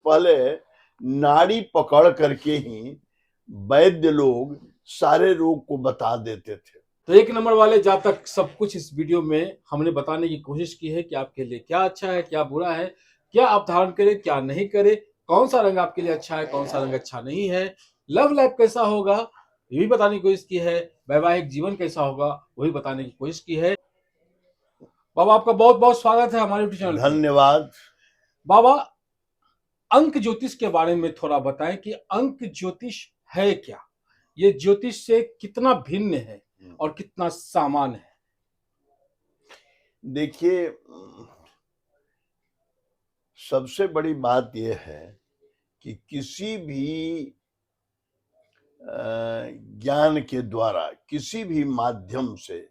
पहले नाड़ी पकड़ करके ही वैद्य लोग सारे रोग को बता देते थे। तो एक नंबर वाले जहाँ तक सब कुछ इस वीडियो में हमने बताने की कोशिश की है कि आपके लिए क्या अच्छा है, क्या बुरा है, क्या आप धारण करें, क्या नहीं करें, कौन सा रंग आपके लिए अच्छा है, कौन सा रंग अच्छा नहीं है, लव लाइफ कैसा होगा ये भी बताने की कोशिश की है, वैवाहिक जीवन कैसा होगा वही बताने की कोशिश की है। बाबा आपका बहुत बहुत स्वागत है हमारे यूट्यूब चैनल पे। धन्यवाद। बाबा, अंक ज्योतिष के बारे में थोड़ा बताएं कि अंक ज्योतिष है क्या, ये ज्योतिष से कितना भिन्न है और कितना सामान्य है। देखिए, सबसे बड़ी बात यह है कि किसी भी ज्ञान के द्वारा, किसी भी माध्यम से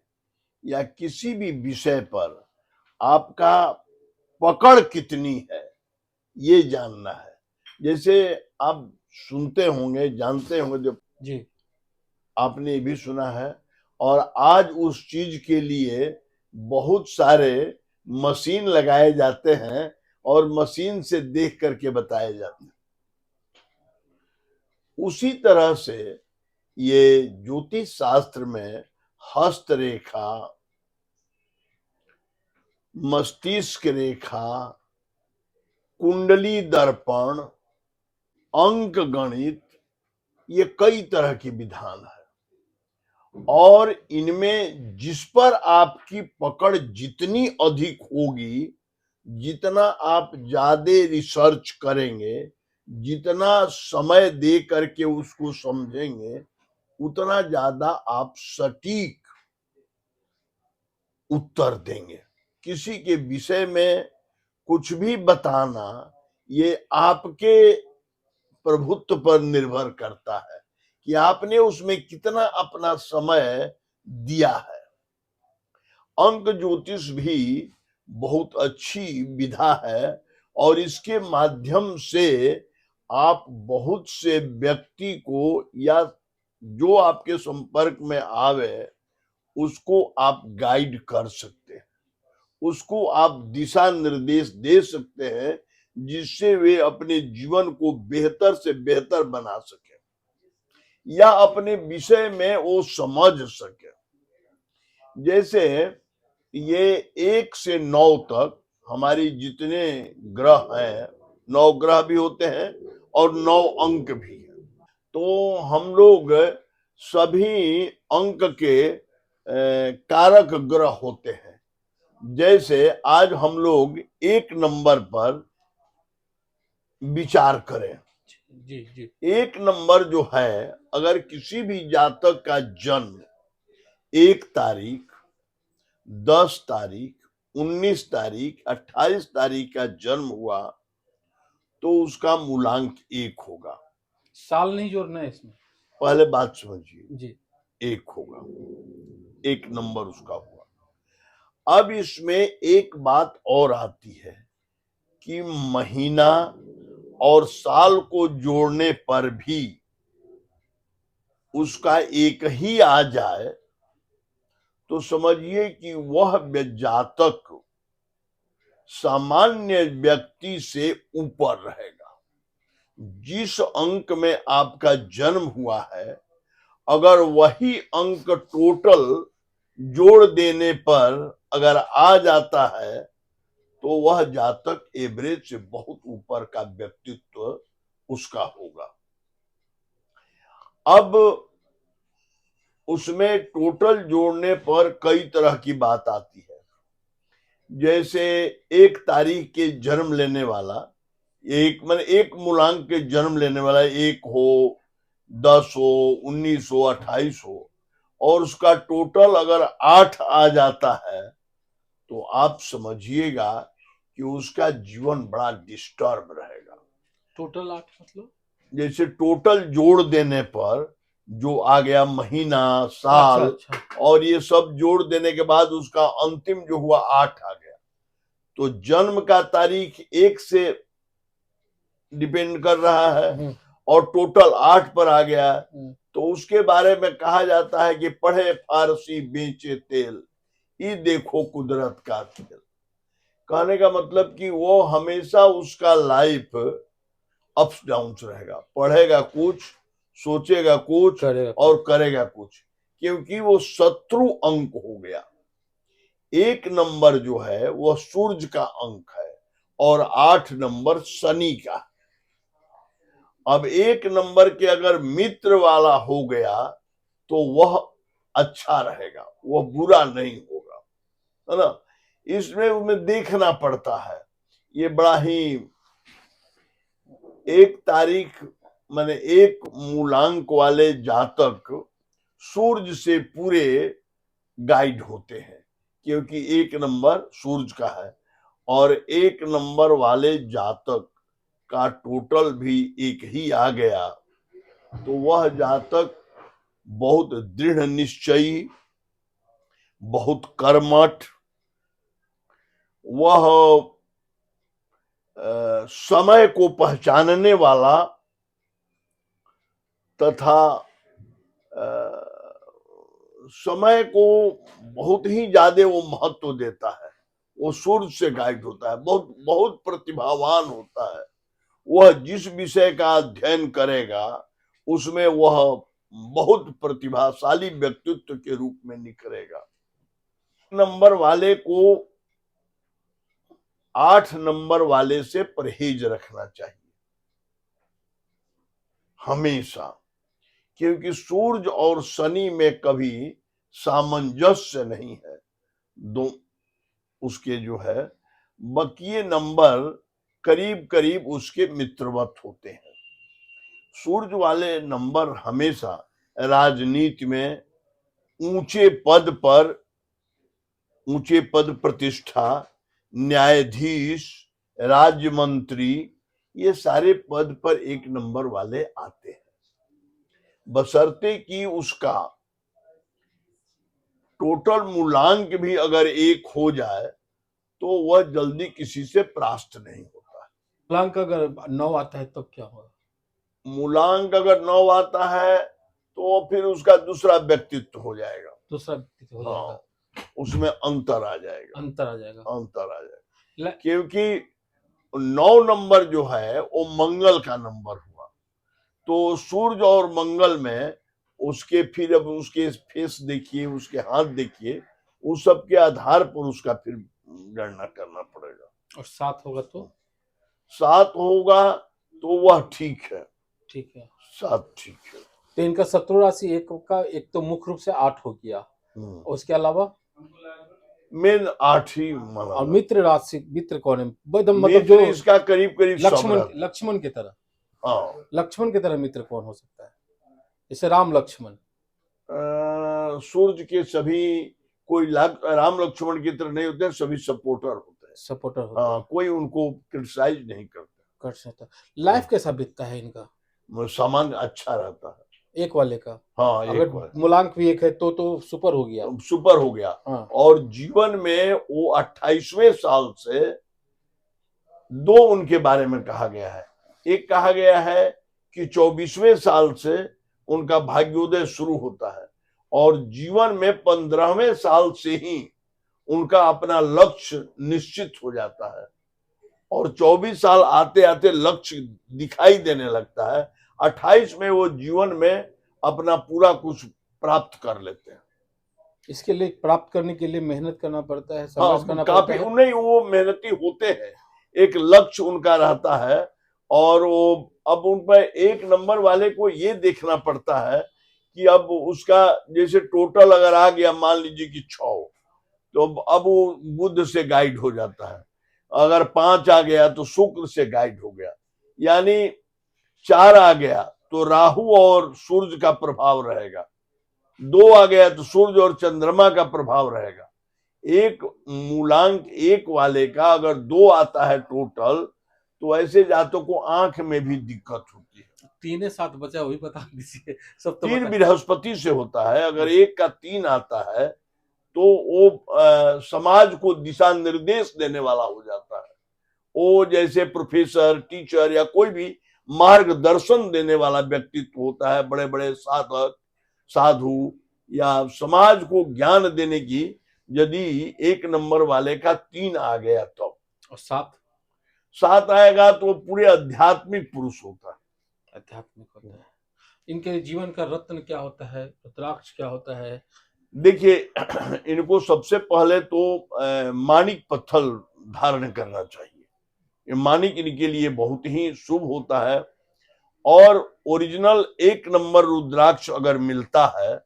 या किसी भी विषय पर आपका पकड़ कितनी है ये जानना है। जैसे आप सुनते होंगे, जानते होंगे, जो जी आपने भी सुना है, और आज उस चीज के लिए बहुत सारे मशीन लगाए जाते हैं और मशीन से देख करके बताए जाते हैं। उसी तरह से ये ज्योतिष शास्त्र में हस्तरेखा, मस्तिष्क रेखा, कुंडली दर्पण, अंक गणित, ये कई तरह की विधान है। और इनमें जिस पर आपकी पकड़ जितनी अधिक होगी, जितना आप ज्यादा रिसर्च करेंगे, जितना समय दे करके उसको समझेंगे, उतना ज्यादा आप सटीक उत्तर देंगे। किसी के विषय में कुछ भी बताना ये आपके प्रभुत्व पर निर्भर करता है कि आपने उसमें कितना अपना समय दिया है। अंक ज्योतिष भी बहुत अच्छी विधा है और इसके माध्यम से आप बहुत से व्यक्ति को या जो आपके संपर्क में आवे उसको आप गाइड कर सकते हैं, उसको आप दिशा निर्देश दे सकते हैं, जिससे वे अपने जीवन को बेहतर से बेहतर बना सके या अपने विषय में वो समझ सके। जैसे ये 1 से 9 तक हमारी जितने ग्रह हैं, 9 ग्रह भी होते हैं और 9 अंक भी हैं। तो हम लोग सभी अंक के कारक ग्रह होते हैं। जैसे आज हम लोग 1 नंबर पर विचार करें। जी जी 1 नंबर जो है, अगर किसी भी जातक का जन्म 1 तारीख, 10 तारीख, 19 तारीख, 28 तारीख का जन्म हुआ तो उसका मूलांक 1 होगा। साल नहीं जोड़ना है इसमें। पहले बात समझिए, जी 1 होगा, 1 नंबर उसका हुआ। अब इसमें एक बात और आती है कि महीना और साल को जोड़ने पर भी उसका 1 ही आ जाए तो समझिए कि वह जातक सामान्य व्यक्ति से ऊपर रहेगा। जिस अंक में आपका जन्म हुआ है, अगर वही अंक टोटल जोड़ देने पर अगर आ जाता है तो वह जातक एवरेज से बहुत ऊपर का व्यक्तित्व उसका होगा। अब उसमें टोटल जोड़ने पर कई तरह की बात आती है। जैसे 1 तारीख के जन्म लेने वाला, एक मूलांक के जन्म लेने वाला 1 हो, 10 हो, 19 हो, 28 हो और उसका टोटल अगर 8 आ जाता है तो आप समझिएगा कि उसका जीवन बड़ा डिस्टर्ब रहेगा। टोटल 8 मतलब? जैसे टोटल जोड़ देने पर जो आ गया महीना, अच्छा साल अच्छा और ये सब जोड़ देने के बाद उसका अंतिम जो हुआ 8 आ गया, तो जन्म का तारीख 1 से डिपेंड कर रहा है और टोटल 8 पर आ गया, तो उसके बारे में कहा जाता है कि पढ़े फारसी बेचे तेल, ये देखो कुदरत का खेल। कहने का मतलब कि वो हमेशा उसका लाइफ अप्स डाउन्स रहेगा, पढ़ेगा कुछ, सोचेगा कुछ करेगा और करेगा कुछ, क्योंकि वो शत्रु अंक हो गया। 1 नंबर जो है वह सूर्य का अंक है और 8 नंबर शनि का। अब 1 नंबर के अगर मित्र वाला हो गया तो वह अच्छा रहेगा, वह बुरा नहीं होगा, है ना। इसमें देखना पड़ता है। ये बड़ा ही 1 तारीख माने 1 मूलांक वाले जातक सूर्य से पूरे गाइड होते हैं, क्योंकि 1 नंबर सूर्य का है और 1 नंबर वाले जातक का टोटल भी 1 ही आ गया तो वह जातक बहुत दृढ़ निश्चयी, बहुत कर्मठ, वह समय को पहचानने वाला तथा समय को बहुत ही ज्यादा वो महत्व देता है। वो सूर्य से गाइड होता है, बहुत बहुत प्रतिभावान होता है। वह जिस विषय का अध्ययन करेगा उसमें वह बहुत प्रतिभाशाली व्यक्तित्व के रूप में निखरेगा। नंबर वाले को 8 नंबर वाले से परहेज रखना चाहिए हमेशा, क्योंकि सूर्य और शनि में कभी सामंजस्य नहीं है। दो उसके जो है बकिए नंबर करीब करीब उसके मित्रवत होते हैं। सूर्य वाले नंबर हमेशा राजनीति में ऊंचे पद प्रतिष्ठा, न्यायाधीश, राज्य मंत्री, ये सारे पद पर 1 नंबर वाले आते हैं, बशर्ते कि उसका टोटल मूलांक भी अगर 1 हो जाए तो वह जल्दी किसी से परास्त नहीं होता। मूलांक अगर 9 आता है तब क्या होगा? मूलांक अगर 9 आता है तो फिर उसका दूसरा व्यक्तित्व हो जाएगा, दूसरा व्यक्तित्व हो जाएगा। हाँ, उसमें अंतर आ जाएगा, अंतर आ जाएगा। क्योंकि 9 नंबर जो है वो मंगल का नंबर हुआ, तो सूर्य और मंगल में उसके फिर अब उसके फेस देखिए, उसके हाथ देखिए, उस सब के आधार पर उसका फिर गणना करना पड़ेगा। और 7 होगा तो 7 होगा तो वह ठीक है, 7 ठीक है। तो इनका शत्रु राशि एक तो मुख्य रूप से 8 हो गया, उसके अलावा मेन 8 ही माना। और मित्र राशि, मित्र कौन है? मतलब जो इसका करीब करीब लक्ष्मण की तरह, हाँ, लक्ष्मण की तरह मित्र कौन हो सकता है? जैसे राम लक्ष्मण। सूर्य के सभी कोई राम लक्ष्मण की तरह नहीं होते हैं, सभी सपोर्टर होते हैं, हाँ, कोई उनको क्रिटिसाइज नहीं कर सकता। लाइफ कैसा बीतता है इनका? सामान्य अच्छा रहता है 1 वाले का, हाँ, अगर मूलांक भी 1 है तो सुपर हो गया, हाँ। और जीवन में वो 28वें साल से 2 उनके बारे में कहा गया है। एक कहा गया है कि 24वें साल से उनका भाग्योदय शुरू होता है और जीवन में 15वें साल से ही उनका अपना लक्ष्य निश्चित हो जाता है और 24 साल आते आते लक्ष्य दिखाई देने लगता है। 28 में वो जीवन में अपना पूरा कुछ प्राप्त कर लेते हैं। इसके लिए प्राप्त करने के लिए मेहनत करना पड़ता है, संघर्ष करना पड़ता है। नहीं, वो मेहनती होते हैं, एक लक्ष्य उनका रहता है और वो अब उन पर 1 नंबर वाले को ये देखना पड़ता है कि अब उसका जैसे टोटल अगर आ गया मान लीजिए कि 6, तो अब वो बुध से गाइड हो जाता है। अगर 5 आ गया तो शुक्र से गाइड हो गया, यानी 4 आ गया तो राहु और सूर्य का प्रभाव रहेगा, 2 आ गया तो सूर्य और चंद्रमा का प्रभाव रहेगा। एक मूलांक 1 वाले का अगर 2 आता है टोटल तो ऐसे जातकों को आंख में भी दिक्कत होती है। 3 7 बचा वही बता दीजिए सब तो 3 बृहस्पति से होता है, अगर 1 का 3 आता है तो वो समाज को दिशा निर्देश देने वाला हो जाता है। वो जैसे प्रोफेसर, टीचर या कोई भी मार्गदर्शन देने वाला व्यक्तित्व होता है, बड़े बड़े साधक, साधु या समाज को ज्ञान देने की। यदि 1 नंबर वाले का 3 आ गया तो, और 7 साथ आएगा तो वो पूरे आध्यात्मिक पुरुष होता है। आध्यात्मिक होता है। इनके जीवन का रत्न क्या होता है, रुद्राक्ष क्या होता है? देखिए इनको सबसे पहले तो माणिक पत्थर धारण करना चाहिए। ये माणिक इनके लिए बहुत ही शुभ होता है। और ओरिजिनल 1 नंबर रुद्राक्ष अगर मिलता है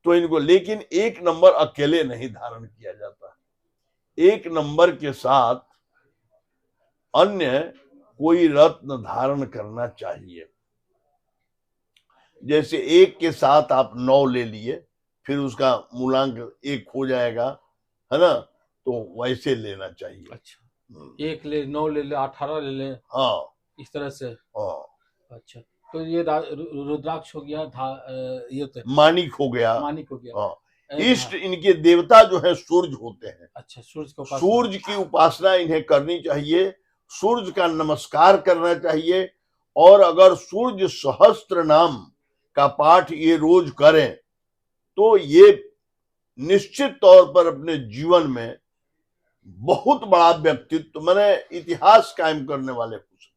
तो इनको, लेकिन 1 नंबर अकेले नहीं धारण किया जाता, 1 नंबर के साथ अन्य कोई रत्न धारण करना चाहिए। जैसे 1 के साथ आप 9 ले लिए, फिर उसका मूलांक 1 हो जाएगा, है ना, तो वैसे लेना चाहिए। अच्छा, 1 ले, 9 ले ले, 18 ले ले, हाँ इस तरह से। हाँ, अच्छा, तो ये रुद्राक्ष हो गया, ये तो माणिक हो गया। माणिक हो गया। हाँ, इष्ट इनके देवता जो है सूर्य होते हैं। अच्छा, सूर्य का उपासना। सूर्य की उपासना इन्हें करनी चाहिए, सूर्य का नमस्कार करना चाहिए। और अगर सूर्य सहस्त्र नाम का पाठ ये रोज करें तो ये निश्चित तौर पर अपने जीवन में बहुत बड़ा व्यक्तित्व, मैंने इतिहास कायम करने वाले कुछ।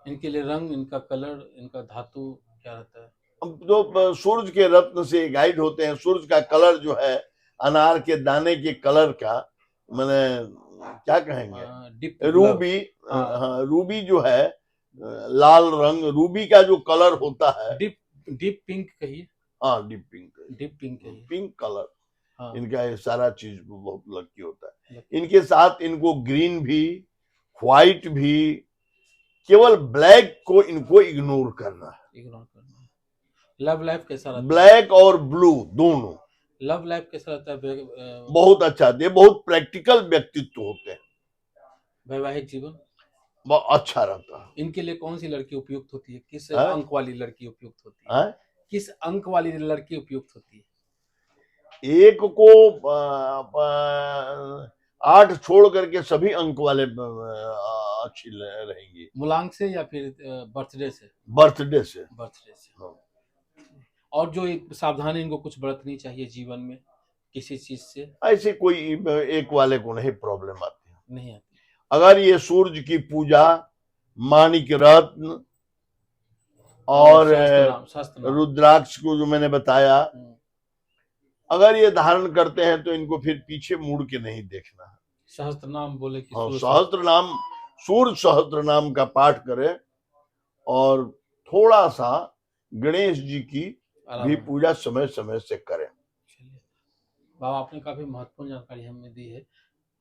इनके लिए रंग, इनका कलर, इनका धातु क्या रहता है? जो सूरज के रत्न से गाइड होते हैं, सूरज का कलर जो है अनार के दाने के कलर का, मैंने क्या कहेंगे, रूबी। हाँ, रूबी जो है लाल रंग, रूबी का जो कलर होता है, डीप पिंक कहिए। हाँ, डीप पिंक कहिए, पिंक कलर। हाँ। इनका ये सारा चीज बहुत लकी होता है। इनके साथ इनको ग्रीन भी, व्हाइट भी, केवल ब्लैक को इनको इग्नोर करना है। लव लाइफ कैसा रहता है? ब्लैक और ब्लू दोनों। लव लाइफ कैसा रहता है? बहुत अच्छा, ये बहुत प्रैक्टिकल व्यक्तित्व होते हैं। वैवाहिक जीवन बहुत अच्छा रहता है। इनके लिए कौन सी लड़की उपयुक्त होती है? किस अंक वाली लड़की उपयुक्त होती है? किस अंक वाली लड़की उपयुक्त होती है? 1 को 8 छोड़ करके सभी अंक वाले अच्छी रहेंगी। मूलांक से या फिर बर्थडे से? बर्थडे से। हाँ। और जो एक सावधानी इनको कुछ बरतनी चाहिए जीवन में किसी चीज से? ऐसे कोई 1 वाले को नहीं प्रॉब्लम आती है, नहीं आती। अगर ये सूर्य की पूजा, माणिक रत्न और रुद्राक्ष को जो मैंने बताया, अगर ये धारण करते हैं तो इनको फिर पीछे मुड़ के नहीं देखना है। सहस्त्र नाम बोले कि सहस्त्र नाम, सूर्य सहस्त्र नाम का पाठ करें और थोड़ा सा गणेश जी की भी पूजा समय समय से करें। बाबा, आपने काफी महत्वपूर्ण जानकारी हमें दी है।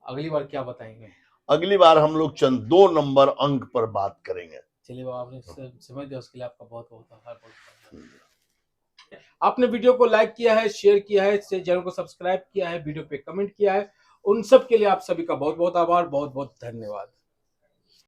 अगली बार क्या बताएंगे? अगली बार हम लोग चंद 2 नंबर अंक पर बात करेंगे। चलिए बाबा, आपने समय दिया उसके लिए आपका बहुत बहुत आभार। आपने वीडियो को लाइक किया है, शेयर किया है, चैनल को सब्सक्राइब किया है, वीडियो पे कमेंट किया है, उन सब के लिए आप सभी का बहुत बहुत आभार, बहुत बहुत धन्यवाद।